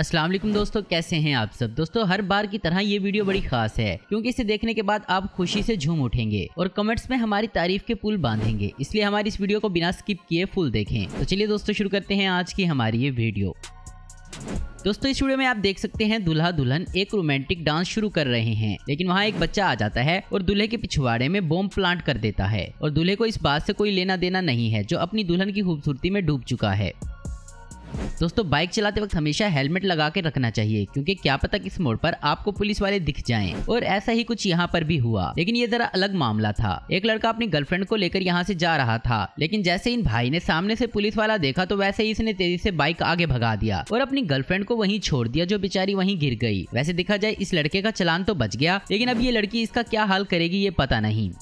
अस्सलाम वालेकुम दोस्तों, कैसे हैं आप सब। दोस्तों हर बार की तरह ये वीडियो बड़ी खास है क्योंकि इसे देखने के बाद आप खुशी से झूम उठेंगे और कमेंट्स में हमारी तारीफ के पुल बांधेंगे। इसलिए हमारी इस वीडियो को बिना स्किप किए फुल देखें। तो चलिए दोस्तों शुरू करते हैं आज की हमारी ये वीडियो। दोस्तों इस वीडियो में आप देख सकते हैं दूल्हा दुल्हन एक रोमांटिक डांस शुरू कर रहे हैं, लेकिन वहाँ एक बच्चा आ जाता है और दूल्हे के पिछवाड़े में बॉम्ब प्लांट कर देता है और दूल्हे को इस बात से कोई लेना देना नहीं है जो अपनी दुल्हन की खूबसूरती में डूब चुका है। दोस्तों बाइक चलाते वक्त हमेशा हेलमेट लगा के रखना चाहिए क्योंकि क्या पता किस मोड़ पर आपको पुलिस वाले दिख जाएं। और ऐसा ही कुछ यहाँ पर भी हुआ, लेकिन ये जरा अलग मामला था। एक लड़का अपनी गर्लफ्रेंड को लेकर यहाँ से जा रहा था, लेकिन जैसे इन भाई ने सामने से पुलिस वाला देखा तो वैसे ही इसने तेजी से बाइक आगे भगा दिया और अपनी गर्लफ्रेंड को वहीं छोड़ दिया, जो बेचारी वहीं गिर गई। वैसे देखा जाए इस लड़के का चालान तो बच गया, लेकिन अब ये लड़की इसका क्या हाल करेगी ये पता नहीं।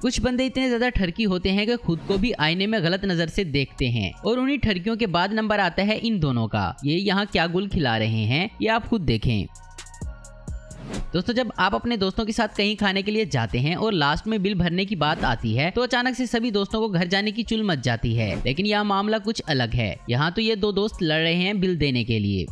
कुछ बंदे इतने ज्यादा ठरकी होते हैं कि खुद को भी आईने में गलत नजर से देखते हैं और उन्हीं ठरकियों के बाद नंबर आता है इन दोनों का। ये यहाँ क्या गुल खिला रहे हैं ये आप खुद देखें। दोस्तों जब आप अपने दोस्तों के साथ कहीं खाने के लिए जाते हैं और लास्ट में बिल भरने की बात आती है तो अचानक से सभी दोस्तों को घर जाने की चुल मच जाती है, लेकिन यह मामला कुछ अलग है। यहाँ तो ये दो दोस्त लड़ रहे हैं बिल देने के लिए।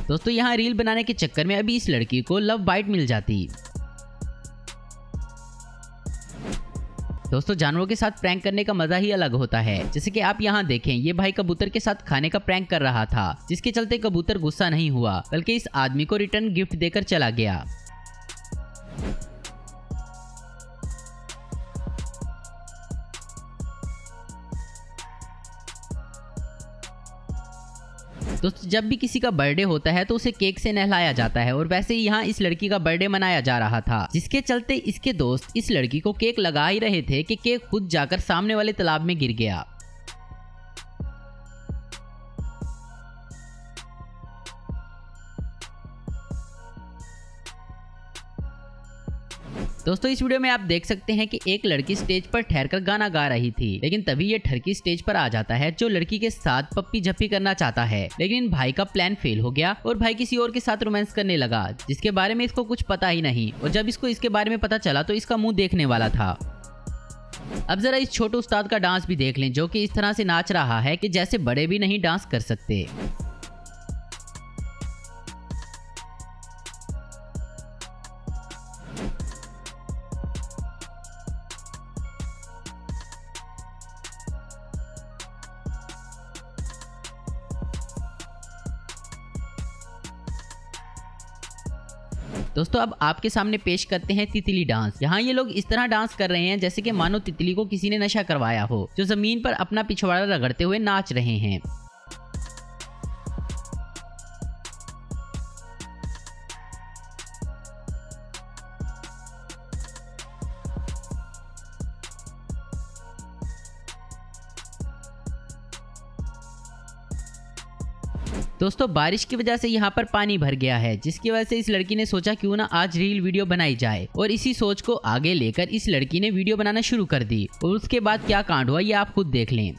दोस्तों यहाँ रील बनाने के चक्कर में अभी इस लड़की को लव बाइट मिल जाती। दोस्तों जानवरों के साथ प्रैंक करने का मजा ही अलग होता है। जैसे कि आप यहाँ देखें, ये भाई कबूतर के साथ खाने का प्रैंक कर रहा था, जिसके चलते कबूतर गुस्सा नहीं हुआ बल्कि इस आदमी को रिटर्न गिफ्ट देकर चला गया। दोस्तों जब भी किसी का बर्थडे होता है तो उसे केक से नहलाया जाता है और वैसे ही यहाँ इस लड़की का बर्थडे मनाया जा रहा था, जिसके चलते इसके दोस्त इस लड़की को केक लगा ही रहे थे कि केक खुद जाकर सामने वाले तालाब में गिर गया। दोस्तों इस वीडियो में आप देख सकते हैं कि एक लड़की स्टेज पर ठहरकर गाना गा रही थी, लेकिन तभी ये ठरकी स्टेज पर आ जाता है जो लड़की के साथ पप्पी झप्पी करना चाहता है, लेकिन इन भाई का प्लान फेल हो गया और भाई किसी और के साथ रोमांस करने लगा जिसके बारे में इसको कुछ पता ही नहीं। और जब इसको इसके बारे में पता चला तो इसका मुंह देखने वाला था। अब जरा इस छोटे उस्ताद का डांस भी देख लें जो कि इस तरह से नाच रहा है कि जैसे बड़े भी नहीं डांस कर सकते। दोस्तों अब आपके सामने पेश करते हैं तितली डांस। यहाँ ये लोग इस तरह डांस कर रहे हैं जैसे कि मानो तितली को किसी ने नशा करवाया हो, जो जमीन पर अपना पिछवाड़ा रगड़ते हुए नाच रहे हैं। दोस्तों बारिश की वजह से यहाँ पर पानी भर गया है, जिसकी वजह से इस लड़की ने सोचा क्यों ना आज रील वीडियो बनाई जाए और इसी सोच को आगे लेकर इस लड़की ने वीडियो बनाना शुरू कर दी। और उसके बाद क्या कांड हुआ ये आप खुद देख लें।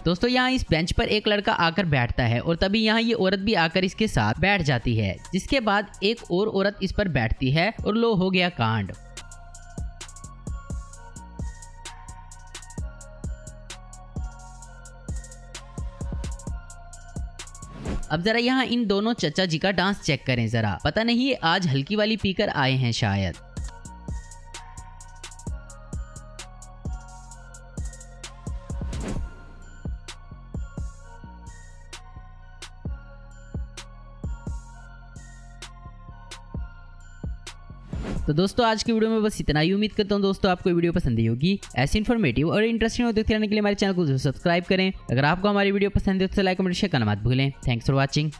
दोस्तों यहाँ इस बेंच पर एक लड़का आकर बैठता है और तभी यहाँ ये औरत भी आकर इसके साथ बैठ जाती है, जिसके बाद एक और औरत इस पर बैठती है और लो हो गया कांड। अब जरा यहाँ इन दोनों चचा जी का डांस चेक करें जरा, पता नहीं ये आज हल्की वाली पीकर आए हैं शायद। तो दोस्तों आज की वीडियो में बस इतना ही। उम्मीद करता हूँ दोस्तों आपको वीडियो पसंद आई होगी। ऐसी इन्फॉर्मेटिव और इंटरेस्टिंग वीडियो देखते रहने के लिए हमारे चैनल को सब्सक्राइब करें। अगर आपको हमारी वीडियो पसंद है तो लाइक कमेंट शेयर करना मत भूलें। Thanks for watching.